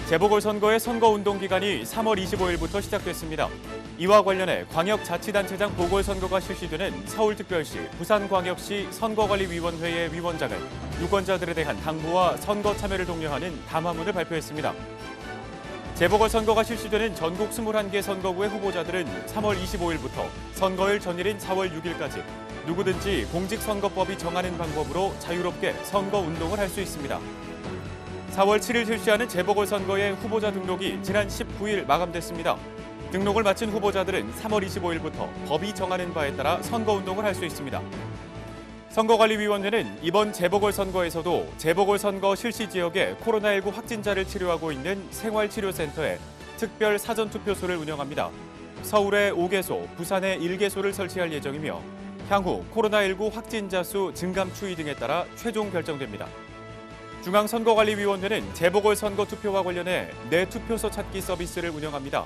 재보궐선거의 선거운동 기간이 3월 25일부터 시작됐습니다. 이와 관련해 광역자치단체장 보궐선거가 실시되는 서울특별시, 부산광역시 선거관리위원회의 위원장은 유권자들에 대한 당부와 선거 참여를 독려하는 담화문을 발표했습니다. 재보궐선거가 실시되는 전국 21개 선거구의 후보자들은 3월 25일부터 선거일 전일인 4월 6일까지 누구든지 공직선거법이 정하는 방법으로 자유롭게 선거운동을 할 수 있습니다. 4월 7일 실시하는 재보궐선거의 후보자 등록이 지난 19일 마감됐습니다. 등록을 마친 후보자들은 3월 25일부터 법이 정하는 바에 따라 선거운동을 할 수 있습니다. 선거관리위원회는 이번 재보궐선거에서도 재보궐선거 실시 지역에 코로나19 확진자를 치료하고 있는 생활치료센터에 특별 사전투표소를 운영합니다. 서울에 5개소, 부산에 1개소를 설치할 예정이며 향후 코로나19 확진자 수 증감 추이 등에 따라 최종 결정됩니다. 중앙선거관리위원회는 재보궐선거 투표와 관련해 내 투표소 찾기 서비스를 운영합니다.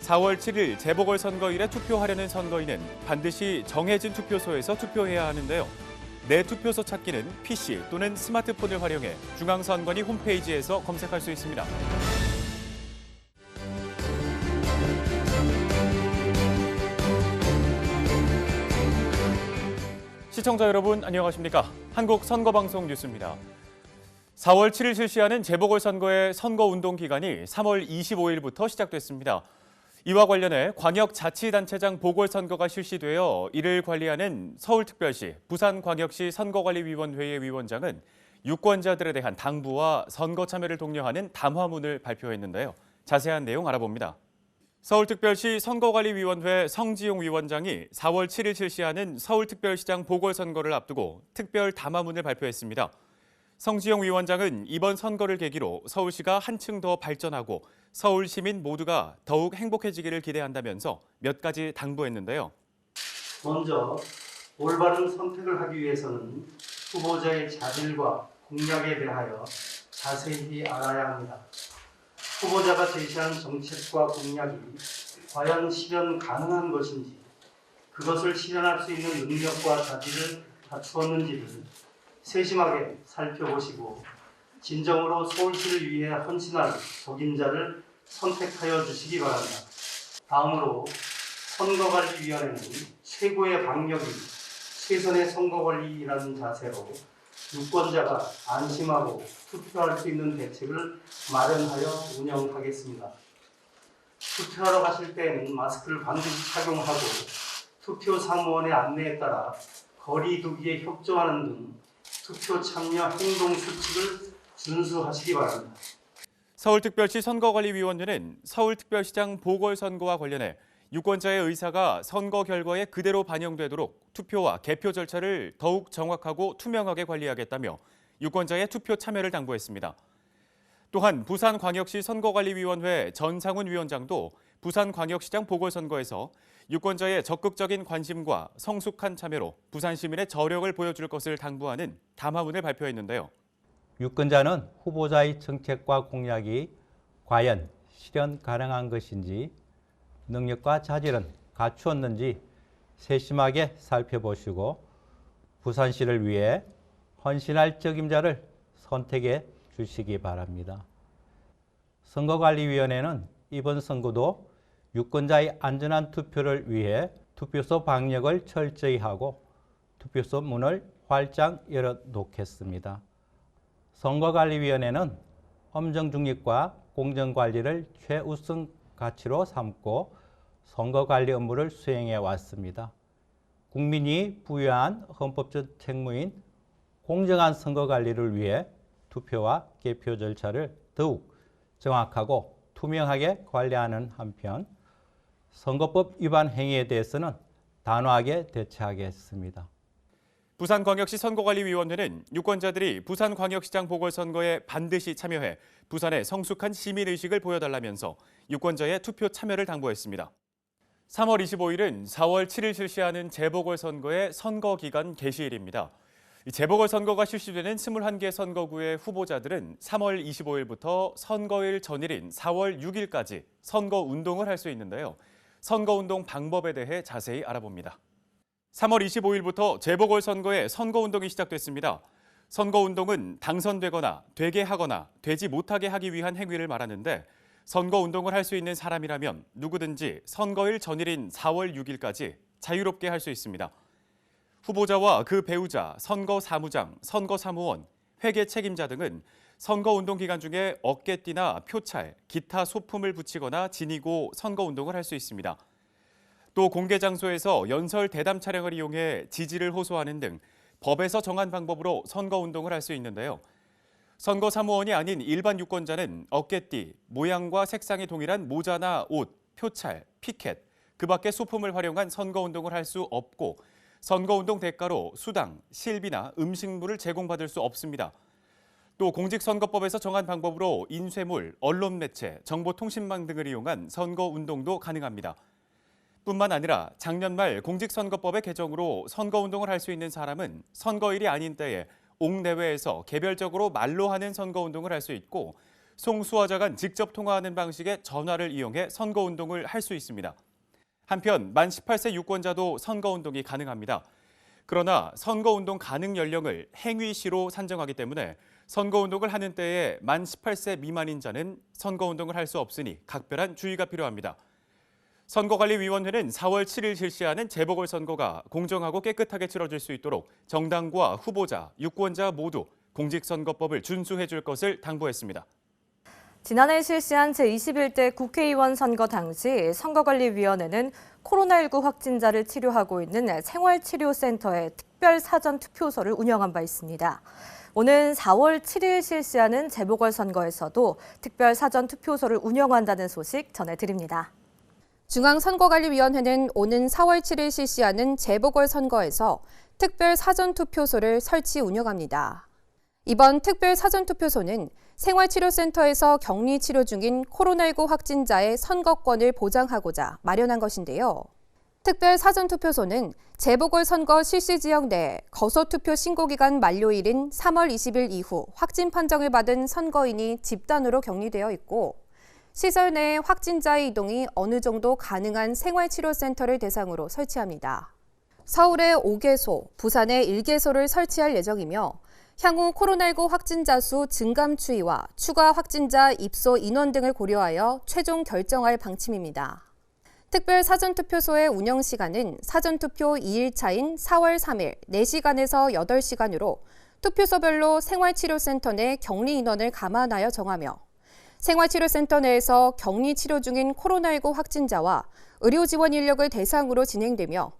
4월 7일 재보궐선거일에 투표하려는 선거인은 반드시 정해진 투표소에서 투표해야 하는데요. 내 투표소 찾기는 PC 또는 스마트폰을 활용해 중앙선관위 홈페이지에서 검색할 수 있습니다. 시청자 여러분 안녕하십니까? 한국선거방송 뉴스입니다. 4월 7일 실시하는 재보궐선거의 선거운동 기간이 3월 25일부터 시작됐습니다. 이와 관련해 광역자치단체장 보궐선거가 실시되어 이를 관리하는 서울특별시, 부산광역시 선거관리위원회의 위원장은 유권자들에 대한 당부와 선거 참여를 독려하는 담화문을 발표했는데요. 자세한 내용 알아봅니다. 서울특별시 선거관리위원회 성지용 위원장이 4월 7일 실시하는 서울특별시장 보궐선거를 앞두고 특별 담화문을 발표했습니다. 성지용 위원장은 이번 선거를 계기로 서울시가 한층 더 발전하고 서울 시민 모두가 더욱 행복해지기를 기대한다면서 몇 가지 당부했는데요. 먼저 올바른 선택을 하기 위해서는 후보자의 자질과 공약에 대하여 자세히 알아야 합니다. 후보자가 제시한 정책과 공약이 과연 실현 가능한 것인지, 그것을 실현할 수 있는 능력과 자질을 갖추었는지를 세심하게 살펴보시고 진정으로 서울시를 위해 헌신할 적임자를 선택하여 주시기 바랍니다. 다음으로 선거관리위원회는 최고의 방역이 최선의 선거관리라는 자세로 유권자가 안심하고 투표할 수 있는 대책을 마련하여 운영하겠습니다. 투표하러 가실 때는 마스크를 반드시 착용하고 투표 사무원의 안내에 따라 거리 두기에 협조하는 등 투표 참여 행동 수칙을 준수하시기 바랍니다. 서울특별시 선거관리위원회는 서울특별시장 보궐선거와 관련해 유권자의 의사가 선거 결과에 그대로 반영되도록 투표와 개표 절차를 더욱 정확하고 투명하게 관리하겠다며 유권자의 투표 참여를 당부했습니다. 또한 부산광역시 선거관리위원회 전상훈 위원장도 부산광역시장 보궐선거에서 유권자의 적극적인 관심과 성숙한 참여로 부산 시민의 저력을 보여줄 것을 당부하는 담화문을 발표했는데요. 유권자는 후보자의 정책과 공약이 과연 실현 가능한 것인지, 능력과 자질은 갖추었는지 세심하게 살펴보시고 부산시를 위해 헌신할 적임자를 선택해 주시기 바랍니다. 선거관리위원회는 이번 선거도 유권자의 안전한 투표를 위해 투표소 방역을 철저히 하고 투표소 문을 활짝 열어놓겠습니다. 선거관리위원회는 엄정 중립과 공정관리를 최우선 가치로 삼고 선거관리 업무를 수행해 왔습니다. 국민이 부여한 헌법적 책무인 공정한 선거관리를 위해 투표와 개표 절차를 더욱 정확하고 투명하게 관리하는 한편 선거법 위반 행위에 대해서는 단호하게 대처하겠습니다. 부산광역시 선거관리위원회는 유권자들이 부산광역시장 보궐선거에 반드시 참여해 부산의 성숙한 시민의식을 보여달라면서 유권자의 투표 참여를 당부했습니다. 3월 25일은 4월 7일 실시하는 재보궐선거의 선거기간 개시일입니다. 재보궐선거가 실시되는 21개 선거구의 후보자들은 3월 25일부터 선거일 전일인 4월 6일까지 선거운동을 할 수 있는데요. 선거운동 방법에 대해 자세히 알아봅니다. 3월 25일부터 재보궐선거의 선거운동이 시작됐습니다. 선거운동은 당선되거나 되게 하거나 되지 못하게 하기 위한 행위를 말하는데 선거운동을 할 수 있는 사람이라면 누구든지 선거일 전일인 4월 6일까지 자유롭게 할 수 있습니다. 후보자와 그 배우자, 선거사무장, 선거사무원, 회계 책임자 등은 선거운동 기간 중에 어깨띠나 표찰, 기타 소품을 붙이거나 지니고 선거운동을 할 수 있습니다. 또 공개 장소에서 연설 대담 차량을 이용해 지지를 호소하는 등 법에서 정한 방법으로 선거운동을 할 수 있는데요. 선거사무원이 아닌 일반 유권자는 어깨띠, 모양과 색상이 동일한 모자나 옷, 표찰, 피켓, 그 밖의 소품을 활용한 선거운동을 할 수 없고 선거운동 대가로 수당, 실비나 음식물을 제공받을 수 없습니다. 또 공직선거법에서 정한 방법으로 인쇄물, 언론매체, 정보통신망 등을 이용한 선거운동도 가능합니다. 뿐만 아니라 작년 말 공직선거법의 개정으로 선거운동을 할 수 있는 사람은 선거일이 아닌 때에 옥내외에서 개별적으로 말로 하는 선거운동을 할 수 있고 송수화자 간 직접 통화하는 방식의 전화를 이용해 선거운동을 할 수 있습니다. 한편 만 18세 유권자도 선거운동이 가능합니다. 그러나 선거운동 가능 연령을 행위시로 산정하기 때문에 선거운동을 하는 때에 만 18세 미만인 자는 선거운동을 할 수 없으니 각별한 주의가 필요합니다. 선거관리위원회는 4월 7일 실시하는 재보궐선거가 공정하고 깨끗하게 치러질 수 있도록 정당과 후보자, 유권자 모두 공직선거법을 준수해 줄 것을 당부했습니다. 지난해 실시한 제21대 국회의원 선거 당시 선거관리위원회는 코로나19 확진자를 치료하고 있는 생활치료센터에 특별 사전투표소를 운영한 바 있습니다. 오는 4월 7일 실시하는 재보궐선거에서도 특별 사전투표소를 운영한다는 소식 전해드립니다. 중앙선거관리위원회는 오는 4월 7일 실시하는 재보궐선거에서 특별 사전투표소를 설치 운영합니다. 이번 특별 사전투표소는 생활치료센터에서 격리치료 중인 코로나19 확진자의 선거권을 보장하고자 마련한 것인데요. 특별 사전투표소는 재보궐선거 실시지역 내에 거소투표 신고기간 만료일인 3월 20일 이후 확진 판정을 받은 선거인이 집단으로 격리되어 있고 시설 내에 확진자의 이동이 어느 정도 가능한 생활치료센터를 대상으로 설치합니다. 서울에 5개소, 부산에 1개소를 설치할 예정이며 향후 코로나19 확진자 수 증감 추이와 추가 확진자 입소 인원 등을 고려하여 최종 결정할 방침입니다. 특별 사전투표소의 운영 시간은 사전투표 2일차인 4월 3일 4시간에서 8시간으로 투표소별로 생활치료센터 내 격리 인원을 감안하여 정하며 생활치료센터 내에서 격리 치료 중인 코로나19 확진자와 의료 지원 인력을 대상으로 진행되며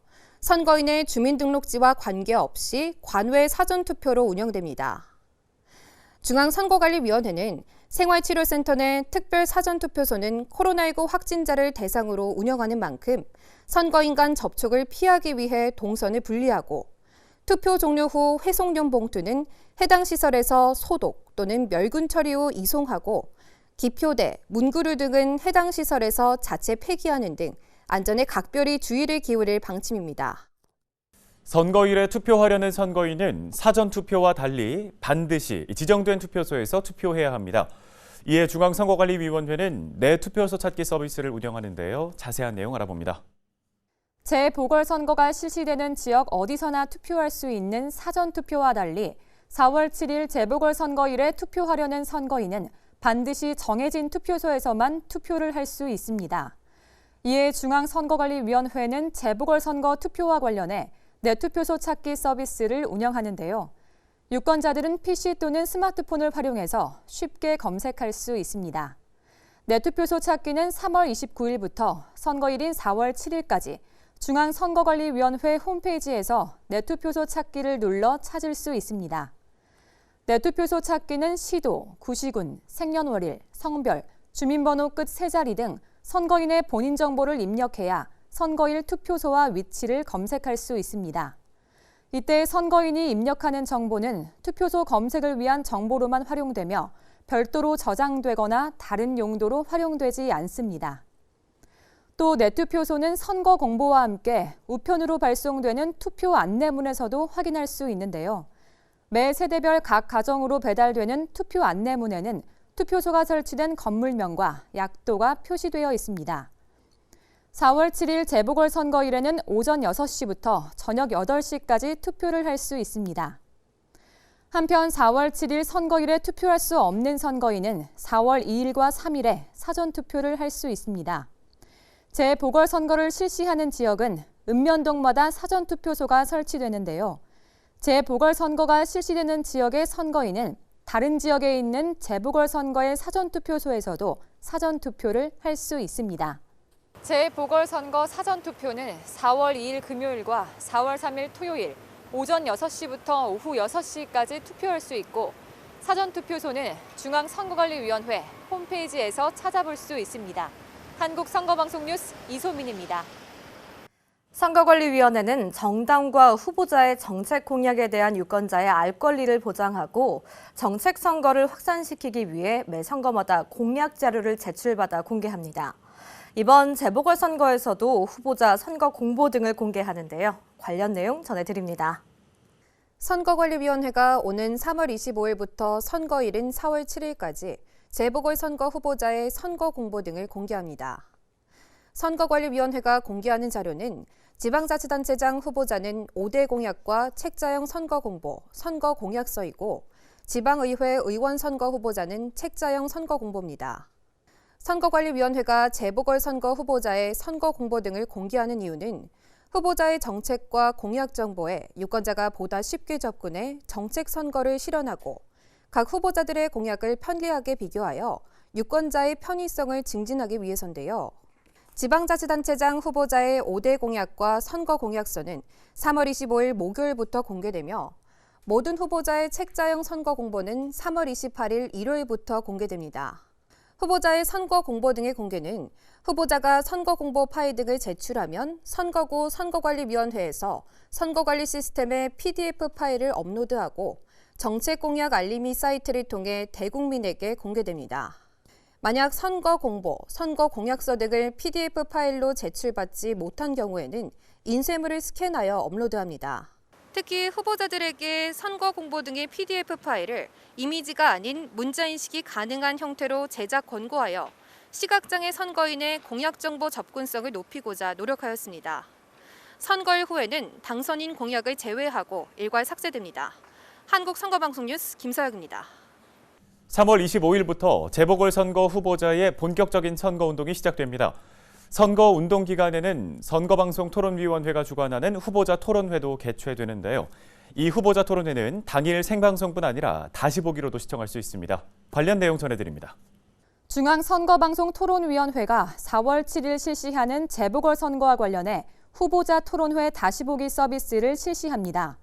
선거인의 주민등록지와 관계없이 관외 사전투표로 운영됩니다. 중앙선거관리위원회는 생활치료센터 내 특별 사전투표소는 코로나19 확진자를 대상으로 운영하는 만큼 선거인 간 접촉을 피하기 위해 동선을 분리하고 투표 종료 후 회송용 봉투는 해당 시설에서 소독 또는 멸균 처리 후 이송하고 기표대, 문구류 등은 해당 시설에서 자체 폐기하는 등 안전에 각별히 주의를 기울일 방침입니다. 선거일에 투표하려는 선거인은 사전투표와 달리 반드시 지정된 투표소에서 투표해야 합니다. 이에 중앙선거관리위원회는 내 투표소 찾기 서비스를 운영하는데요. 자세한 내용 알아봅니다. 재보궐선거가 실시되는 지역 어디서나 투표할 수 있는 사전투표와 달리 4월 7일 재보궐선거일에 투표하려는 선거인은 반드시 정해진 투표소에서만 투표를 할 수 있습니다. 이에 중앙선거관리위원회는 재보궐선거 투표와 관련해 내 투표소 찾기 서비스를 운영하는데요. 유권자들은 PC 또는 스마트폰을 활용해서 쉽게 검색할 수 있습니다. 내 투표소 찾기는 3월 29일부터 선거일인 4월 7일까지 중앙선거관리위원회 홈페이지에서 내 투표소 찾기를 눌러 찾을 수 있습니다. 내 투표소 찾기는 시도, 구시군, 생년월일, 성별, 주민번호 끝 3자리 등 선거인의 본인 정보를 입력해야 선거일 투표소와 위치를 검색할 수 있습니다. 이때 선거인이 입력하는 정보는 투표소 검색을 위한 정보로만 활용되며 별도로 저장되거나 다른 용도로 활용되지 않습니다. 또 내 투표소는 선거 공보와 함께 우편으로 발송되는 투표 안내문에서도 확인할 수 있는데요. 매 세대별 각 가정으로 배달되는 투표 안내문에는 투표소가 설치된 건물명과 약도가 표시되어 있습니다. 4월 7일 재보궐선거일에는 오전 6시부터 저녁 8시까지 투표를 할 수 있습니다. 한편 4월 7일 선거일에 투표할 수 없는 선거인은 4월 2일과 3일에 사전투표를 할 수 있습니다. 재보궐선거를 실시하는 지역은 읍면동마다 사전투표소가 설치되는데요. 재보궐선거가 실시되는 지역의 선거인은 다른 지역에 있는 재보궐선거의 사전투표소에서도 사전투표를 할 수 있습니다. 재보궐선거 사전투표는 4월 2일 금요일과 4월 3일 토요일 오전 6시부터 오후 6시까지 투표할 수 있고 사전투표소는 중앙선거관리위원회 홈페이지에서 찾아볼 수 있습니다. 한국선거방송 뉴스 이소민입니다. 선거관리위원회는 정당과 후보자의 정책 공약에 대한 유권자의 알 권리를 보장하고 정책 선거를 확산시키기 위해 매 선거마다 공약 자료를 제출받아 공개합니다. 이번 재보궐선거에서도 후보자 선거 공보 등을 공개하는데요. 관련 내용 전해드립니다. 선거관리위원회가 오는 3월 25일부터 선거일인 4월 7일까지 재보궐선거 후보자의 선거 공보 등을 공개합니다. 선거관리위원회가 공개하는 자료는 지방자치단체장 후보자는 5대 공약과 책자형 선거 공보, 선거 공약서이고 지방의회 의원 선거 후보자는 책자형 선거 공보입니다. 선거관리위원회가 재보궐선거 후보자의 선거 공보 등을 공개하는 이유는 후보자의 정책과 공약 정보에 유권자가 보다 쉽게 접근해 정책 선거를 실현하고 각 후보자들의 공약을 편리하게 비교하여 유권자의 편의성을 증진하기 위해서인데요. 지방자치단체장 후보자의 5대 공약과 선거 공약서는 3월 25일 목요일부터 공개되며 모든 후보자의 책자형 선거 공보는 3월 28일 일요일부터 공개됩니다. 후보자의 선거 공보 등의 공개는 후보자가 선거 공보 파일 등을 제출하면 선거구 선거관리위원회에서 선거관리 시스템에 PDF 파일을 업로드하고 정책 공약 알림이 사이트를 통해 대국민에게 공개됩니다. 만약 선거 공보, 선거 공약서 등을 PDF 파일로 제출받지 못한 경우에는 인쇄물을 스캔하여 업로드합니다. 특히 후보자들에게 선거 공보 등의 PDF 파일을 이미지가 아닌 문자 인식이 가능한 형태로 제작 권고하여 시각장애 선거인의 공약 정보 접근성을 높이고자 노력하였습니다. 선거일 후에는 당선인 공약을 제외하고 일괄 삭제됩니다. 한국선거방송 뉴스 김서혁입니다. 3월 25일부터 재보궐선거 후보자의 본격적인 선거운동이 시작됩니다. 선거운동 기간에는 선거방송토론위원회가 주관하는 후보자 토론회도 개최되는데요. 이 후보자 토론회는 당일 생방송뿐 아니라 다시 보기로도 시청할 수 있습니다. 관련 내용 전해드립니다. 중앙선거방송토론위원회가 4월 7일 실시하는 재보궐선거와 관련해 후보자 토론회 다시 보기 서비스를 실시합니다.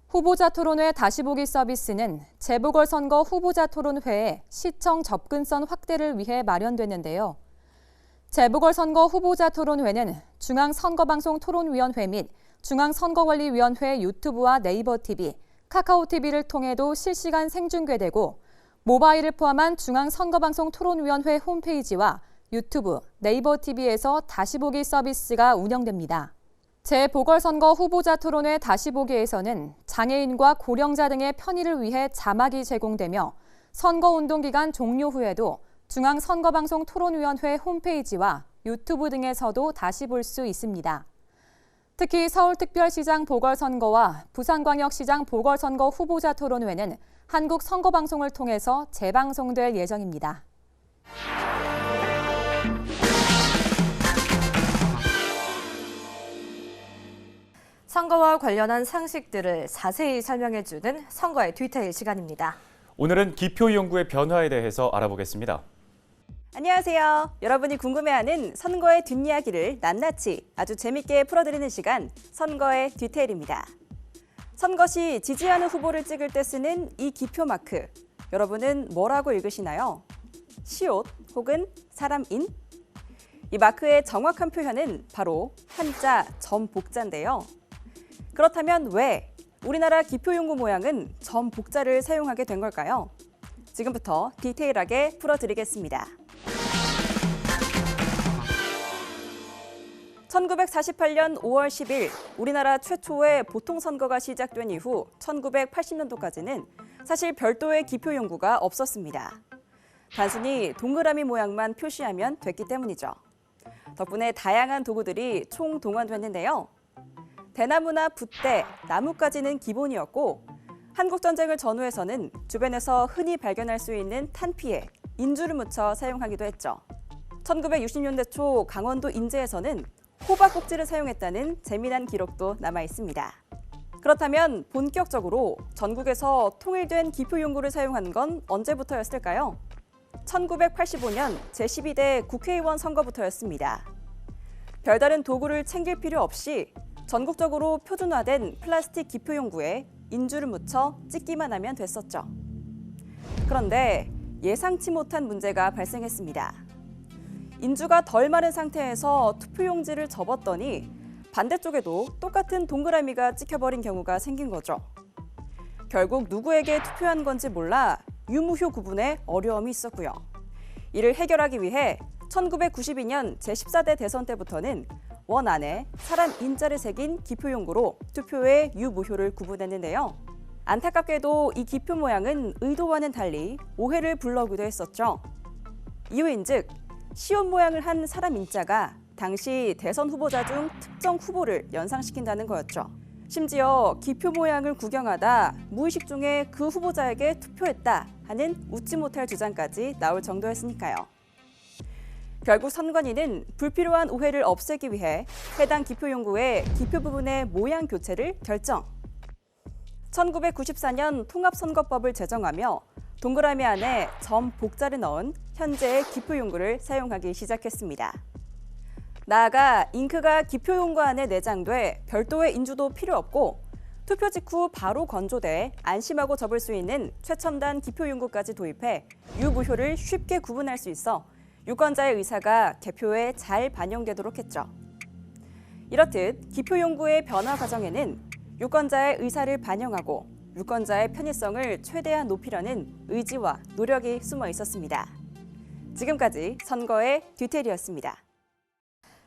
후보자 토론회 다시 보기 서비스는 재보궐선거 후보자 토론회의 시청 접근성 확대를 위해 마련됐는데요. 재보궐선거 후보자 토론회는 중앙선거방송토론위원회 및 중앙선거관리위원회 유튜브와 네이버 TV, 카카오 TV를 통해도 실시간 생중계되고 모바일을 포함한 중앙선거방송토론위원회 홈페이지와 유튜브, 네이버 TV에서 다시 보기 서비스가 운영됩니다. 재보궐선거 후보자 토론회 다시 보기에서는 장애인과 고령자 등의 편의를 위해 자막이 제공되며 선거운동 기간 종료 후에도 중앙선거방송토론위원회 홈페이지와 유튜브 등에서도 다시 볼 수 있습니다. 특히 서울특별시장 보궐선거와 부산광역시장 보궐선거 후보자 토론회는 한국선거방송을 통해서 재방송될 예정입니다. 선거와 관련한 상식들을 자세히 설명해주는 선거의 디테일 시간입니다. 오늘은 기표연구의 변화에 대해서 알아보겠습니다. 안녕하세요. 여러분이 궁금해하는 선거의 뒷이야기를 낱낱이 아주 재밌게 풀어드리는 시간, 선거의 디테일입니다. 선거 시 지지하는 후보를 찍을 때 쓰는 이 기표 마크, 여러분은 뭐라고 읽으시나요? 시옷 혹은 사람인? 이 마크의 정확한 표현은 바로 한자 점복자인데요. 그렇다면 왜 우리나라 기표용구 모양은 점복자를 사용하게 된 걸까요? 지금부터 디테일하게 풀어드리겠습니다. 1948년 5월 10일 우리나라 최초의 보통선거가 시작된 이후 1980년도까지는 사실 별도의 기표용구가 없었습니다. 단순히 동그라미 모양만 표시하면 됐기 때문이죠. 덕분에 다양한 도구들이 총동원됐는데요. 대나무나 붓대, 나뭇가지는 기본이었고 한국전쟁을 전후해서는 주변에서 흔히 발견할 수 있는 탄피에 인주를 묻혀 사용하기도 했죠. 1960년대 초 강원도 인제에서는 호박꼭지를 사용했다는 재미난 기록도 남아 있습니다. 그렇다면 본격적으로 전국에서 통일된 기표용구를 사용한 건 언제부터였을까요? 1985년 제12대 국회의원 선거부터였습니다. 별다른 도구를 챙길 필요 없이 전국적으로 표준화된 플라스틱 기표용구에 인주를 묻혀 찍기만 하면 됐었죠. 그런데 예상치 못한 문제가 발생했습니다. 인주가 덜 마른 상태에서 투표용지를 접었더니 반대쪽에도 똑같은 동그라미가 찍혀버린 경우가 생긴 거죠. 결국 누구에게 투표한 건지 몰라 유무효 구분에 어려움이 있었고요. 이를 해결하기 위해 1992년 제14대 대선 때부터는 원 안에 사람 인자를 새긴 기표용구로 투표의 유무효를 구분했는데요. 안타깝게도 이 기표 모양은 의도와는 달리 오해를 불러오기도 했었죠. 이유인즉 시옷 모양을 한 사람 인자가 당시 대선 후보자 중 특정 후보를 연상시킨다는 거였죠. 심지어 기표 모양을 구경하다 무의식 중에 그 후보자에게 투표했다 하는 웃지 못할 주장까지 나올 정도였으니까요. 결국 선관위는 불필요한 오해를 없애기 위해 해당 기표용구의 기표 부분의 모양 교체를 결정. 1994년 통합선거법을 제정하며 동그라미 안에 점 복자를 넣은 현재의 기표용구를 사용하기 시작했습니다. 나아가 잉크가 기표용구 안에 내장돼 별도의 인주도 필요 없고 투표 직후 바로 건조돼 안심하고 접을 수 있는 최첨단 기표용구까지 도입해 유무효를 쉽게 구분할 수 있어 유권자의 의사가 개표에 잘 반영되도록 했죠. 이렇듯 기표용구의 변화 과정에는 유권자의 의사를 반영하고 유권자의 편의성을 최대한 높이려는 의지와 노력이 숨어 있었습니다. 지금까지 선거의 뒤태리였습니다.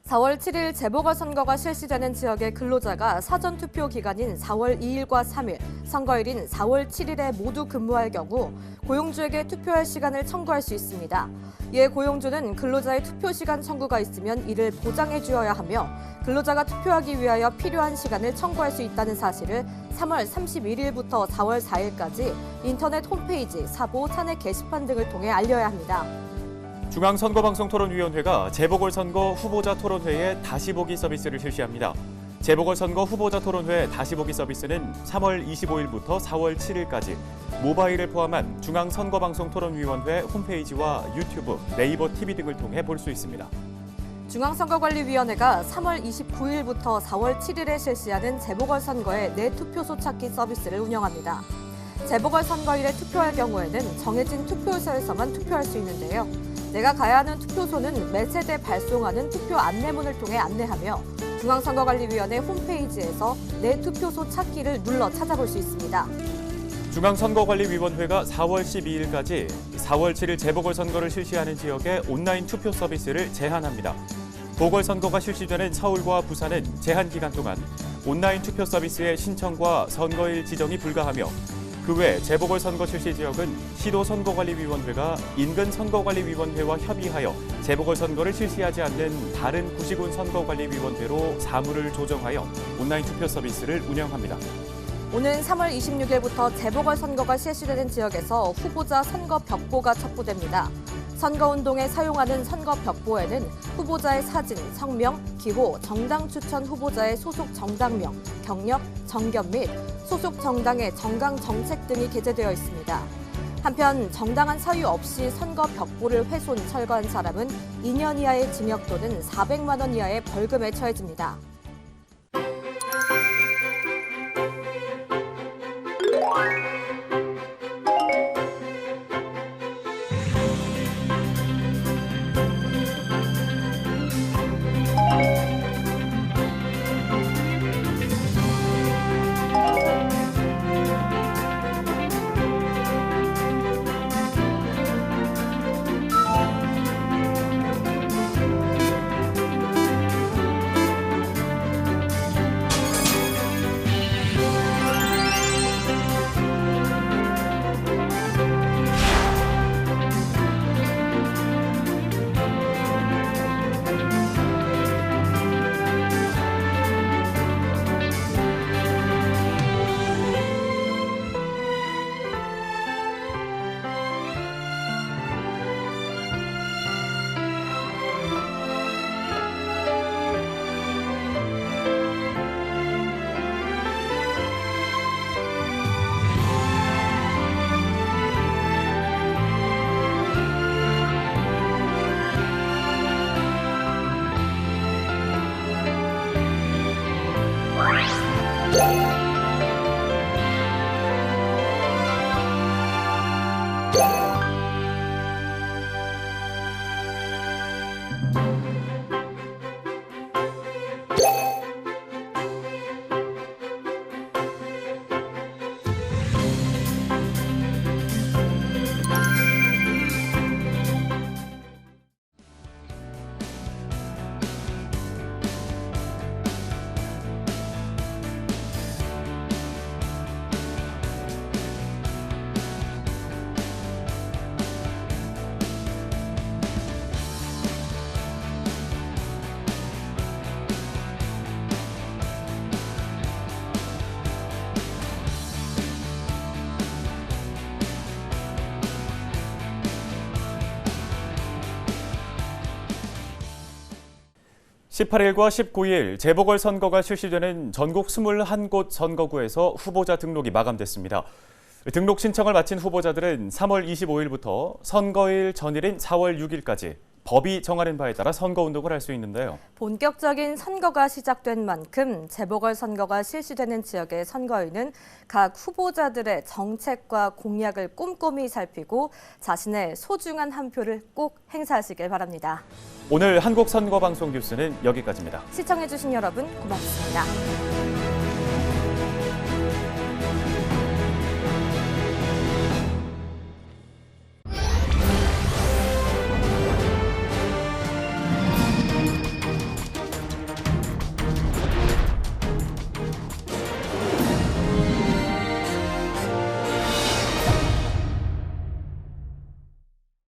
4월 7일 재보궐선거가 실시되는 지역의 근로자가 사전투표 기간인 4월 2일과 3일, 선거일인 4월 7일에 모두 근무할 경우 고용주에게 투표할 시간을 청구할 수 있습니다. 이에 고용주는 근로자의 투표 시간 청구가 있으면 이를 보장해 주어야 하며 근로자가 투표하기 위하여 필요한 시간을 청구할 수 있다는 사실을 3월 31일부터 4월 4일까지 인터넷 홈페이지, 사보, 탄핵 게시판 등을 통해 알려야 합니다. 중앙선거방송토론위원회가 재보궐선거 후보자 토론회의 다시 보기 서비스를 실시합니다. 재보궐선거 후보자 토론회 다시 보기 서비스는 3월 25일부터 4월 7일까지 모바일을 포함한 중앙선거방송토론위원회 홈페이지와 유튜브, 네이버 TV 등을 통해 볼 수 있습니다. 중앙선거관리위원회가 3월 29일부터 4월 7일에 실시하는 재보궐선거의 내 투표소 찾기 서비스를 운영합니다. 재보궐선거일에 투표할 경우에는 정해진 투표소에서만 투표할 수 있는데요. 내가 가야 하는 투표소는 매체대 발송하는 투표 안내문을 통해 안내하며 중앙선거관리위원회 홈페이지에서 내 투표소 찾기를 눌러 찾아볼 수 있습니다. 중앙선거관리위원회가 4월 12일까지 4월 7일 재보궐선거를 실시하는 지역에 온라인 투표 서비스를 제한합니다. 보궐선거가 실시되는 서울과 부산은 제한 기간 동안 온라인 투표 서비스의 신청과 선거일 지정이 불가하며 그 외 재보궐선거 실시 지역은 시도선거관리위원회가 인근 선거관리위원회와 협의하여 재보궐선거를 실시하지 않는 다른 구시군 선거관리위원회로 사무를 조정하여 온라인 투표 서비스를 운영합니다. 오는 3월 26일부터 재보궐선거가 실시되는 지역에서 후보자 선거 벽보가 첩부됩니다. 선거운동에 사용하는 선거 벽보에는 후보자의 사진, 성명, 기호, 정당 추천 후보자의 소속 정당명, 경력, 정견 및 소속 정당의 정강 정책 등이 게재되어 있습니다. 한편 정당한 사유 없이 선거 벽보를 훼손, 철거한 사람은 2년 이하의 징역 또는 400만 원 이하의 벌금에 처해집니다. 18일과 19일 재보궐선거가 실시되는 전국 21곳 선거구에서 후보자 등록이 마감됐습니다. 등록 신청을 마친 후보자들은 3월 25일부터 선거일 전일인 4월 6일까지 법이 정하는 바에 따라 선거운동을 할 수 있는데요. 본격적인 선거가 시작된 만큼 재보궐선거가 실시되는 지역의 선거인은 각 후보자들의 정책과 공약을 꼼꼼히 살피고 자신의 소중한 한 표를 꼭 행사하시길 바랍니다. 오늘 한국선거방송 뉴스는 여기까지입니다. 시청해주신 여러분 고맙습니다.